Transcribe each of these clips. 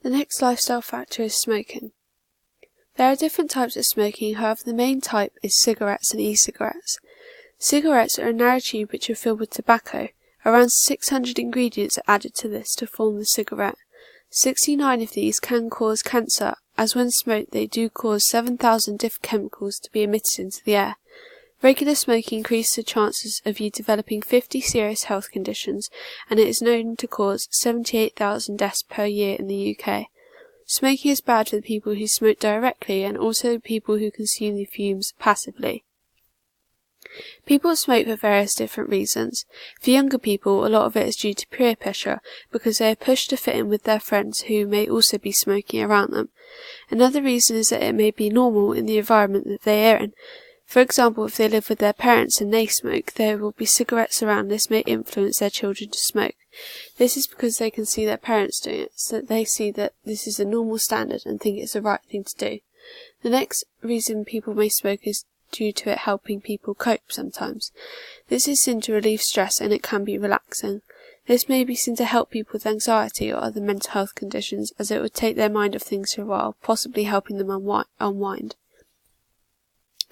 The next lifestyle factor is smoking. There are different types of smoking, however the main type is cigarettes and e-cigarettes. Cigarettes are a narrow tube which are filled with tobacco. Around 600 ingredients are added to this to form the cigarette. 69 of these can cause cancer, as when smoked they do cause 7,000 different chemicals to be emitted into the air. Regular smoking increases the chances of you developing 50 serious health conditions, and it is known to cause 78,000 deaths per year in the UK. Smoking is bad for the people who smoke directly and also people who consume the fumes passively. People smoke for various different reasons. For younger people, a lot of it is due to peer pressure, because they are pushed to fit in with their friends who may also be smoking around them. Another reason is that it may be normal in the environment that they are in. For example, if they live with their parents and they smoke, there will be cigarettes around. This may influence their children to smoke. This is because they can see their parents doing it, so that they see that this is a normal standard and think it's the right thing to do. The next reason people may smoke is due to it helping people cope sometimes. This is seen to relieve stress and it can be relaxing. This may be seen to help people with anxiety or other mental health conditions, as it would take their mind off things for a while, possibly helping them unwind.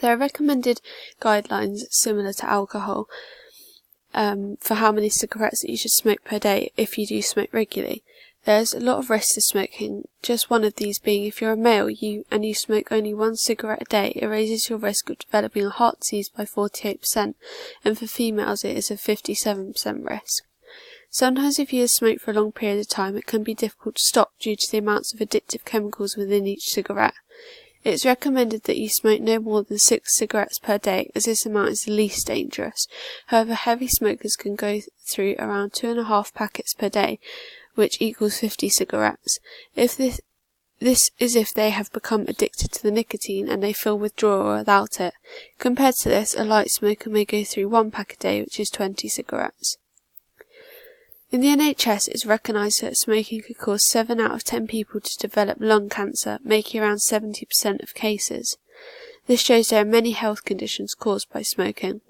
There are recommended guidelines similar to alcohol for how many cigarettes that you should smoke per day if you do smoke regularly. There's a lot of risks to smoking, just one of these being if you're a male and you smoke only one cigarette a day, it raises your risk of developing a heart disease by 48%, and for females it is a 57% risk. Sometimes if you smoke for a long period of time, it can be difficult to stop due to the amounts of addictive chemicals within each cigarette. It's recommended that you smoke no more than 6 cigarettes per day, as this amount is the least dangerous. However, heavy smokers can go through around 2.5 packets per day, which equals 50 cigarettes. This is if they have become addicted to the nicotine and they feel withdrawal without it. Compared to this, a light smoker may go through 1 pack a day, which is 20 cigarettes. In the NHS, it is recognised that smoking could cause 7 out of 10 people to develop lung cancer, making around 70% of cases. This shows there are many health conditions caused by smoking.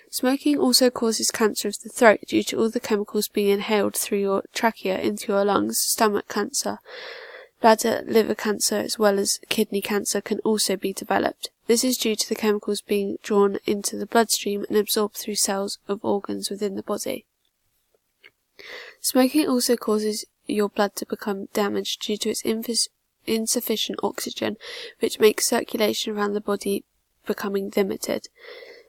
Smoking also causes cancer of the throat due to all the chemicals being inhaled through your trachea into your lungs. Stomach cancer, bladder, liver cancer, as well as kidney cancer can also be developed. This is due to the chemicals being drawn into the bloodstream and absorbed through cells of organs within the body. Smoking also causes your blood to become damaged due to its insufficient oxygen, which makes circulation around the body becoming limited.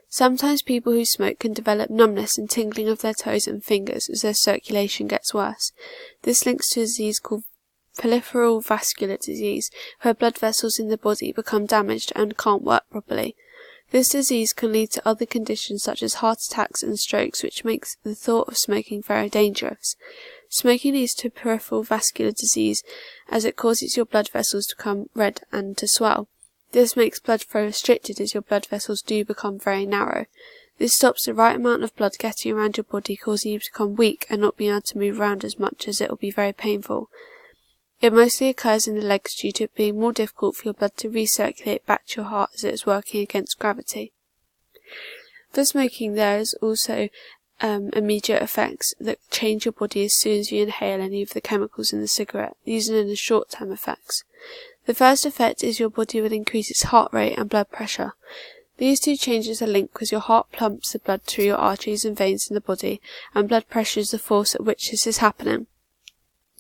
Sometimes people who smoke can develop numbness and tingling of their toes and fingers as their circulation gets worse. This links to a disease called peripheral vascular disease, where blood vessels in the body become damaged and can't work properly. This disease can lead to other conditions such as heart attacks and strokes, which makes the thought of smoking very dangerous. Smoking leads to peripheral vascular disease as it causes your blood vessels to become red and to swell. This makes blood flow restricted as your blood vessels do become very narrow. This stops the right amount of blood getting around your body, causing you to become weak and not being able to move around as much, as it will be very painful. It mostly occurs in the legs due to it being more difficult for your blood to recirculate back to your heart as it is working against gravity. For smoking, there is also immediate effects that change your body as soon as you inhale any of the chemicals in the cigarette. These are known as short-term effects. The first effect is your body will increase its heart rate and blood pressure. These two changes are linked because your heart pumps the blood through your arteries and veins in the body, and blood pressure is the force at which this is happening.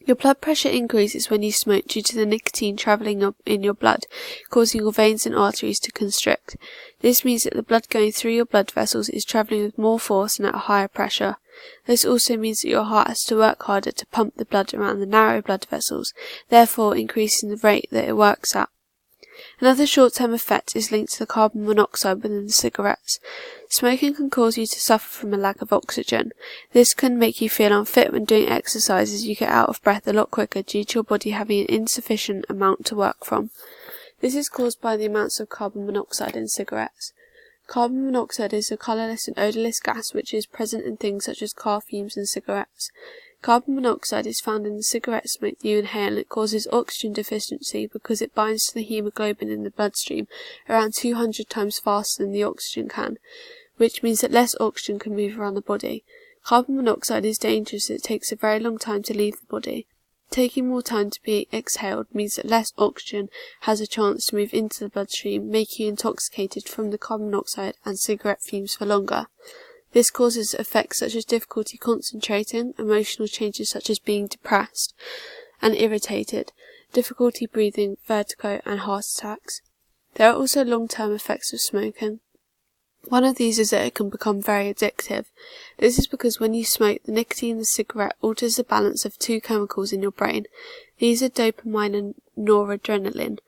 Your blood pressure increases when you smoke due to the nicotine travelling in your blood, causing your veins and arteries to constrict. This means that the blood going through your blood vessels is travelling with more force and at a higher pressure. This also means that your heart has to work harder to pump the blood around the narrow blood vessels, therefore increasing the rate that it works at. Another short-term effect is linked to the carbon monoxide within the cigarettes. Smoking can cause you to suffer from a lack of oxygen. This can make you feel unfit when doing exercise, as you get out of breath a lot quicker due to your body having an insufficient amount to work from. This is caused by the amounts of carbon monoxide in cigarettes. Carbon monoxide is a colourless and odourless gas which is present in things such as car fumes and cigarettes. Carbon monoxide is found in the cigarette smoke that you inhale, and it causes oxygen deficiency because it binds to the hemoglobin in the bloodstream around 200 times faster than the oxygen can, which means that less oxygen can move around the body. Carbon monoxide is dangerous as it takes a very long time to leave the body. Taking more time to be exhaled means that less oxygen has a chance to move into the bloodstream, making you intoxicated from the carbon monoxide and cigarette fumes for longer. This causes effects such as difficulty concentrating, emotional changes such as being depressed and irritated, difficulty breathing, vertigo, and heart attacks. There are also long-term effects of smoking. One of these is that it can become very addictive. This is because when you smoke, the nicotine in the cigarette alters the balance of two chemicals in your brain. These are dopamine and noradrenaline.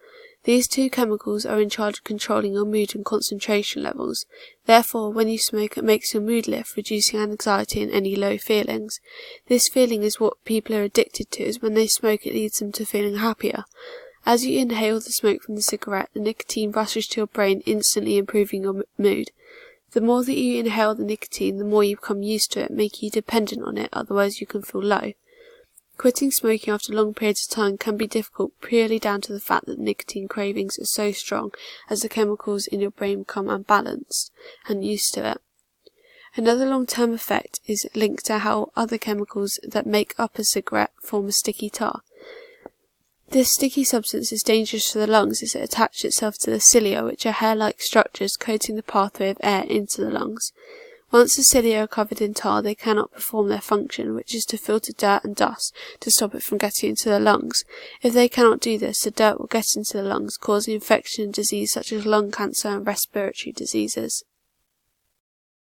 These two chemicals are in charge of controlling your mood and concentration levels. Therefore, when you smoke, it makes your mood lift, reducing anxiety and any low feelings. This feeling is what people are addicted to, as when they smoke, it leads them to feeling happier. As you inhale the smoke from the cigarette, the nicotine rushes to your brain, instantly improving your mood. The more that you inhale the nicotine, the more you become used to it, making you dependent on it, otherwise you can feel low. Quitting smoking after long periods of time can be difficult purely down to the fact that nicotine cravings are so strong as the chemicals in your brain become unbalanced and used to it. Another long-term effect is linked to how other chemicals that make up a cigarette form a sticky tar. This sticky substance is dangerous for the lungs as it attaches itself to the cilia, which are hair-like structures coating the pathway of air into the lungs. Once the cilia are covered in tar, they cannot perform their function, which is to filter dirt and dust to stop it from getting into the lungs. If they cannot do this, the dirt will get into the lungs, causing infection and disease such as lung cancer and respiratory diseases.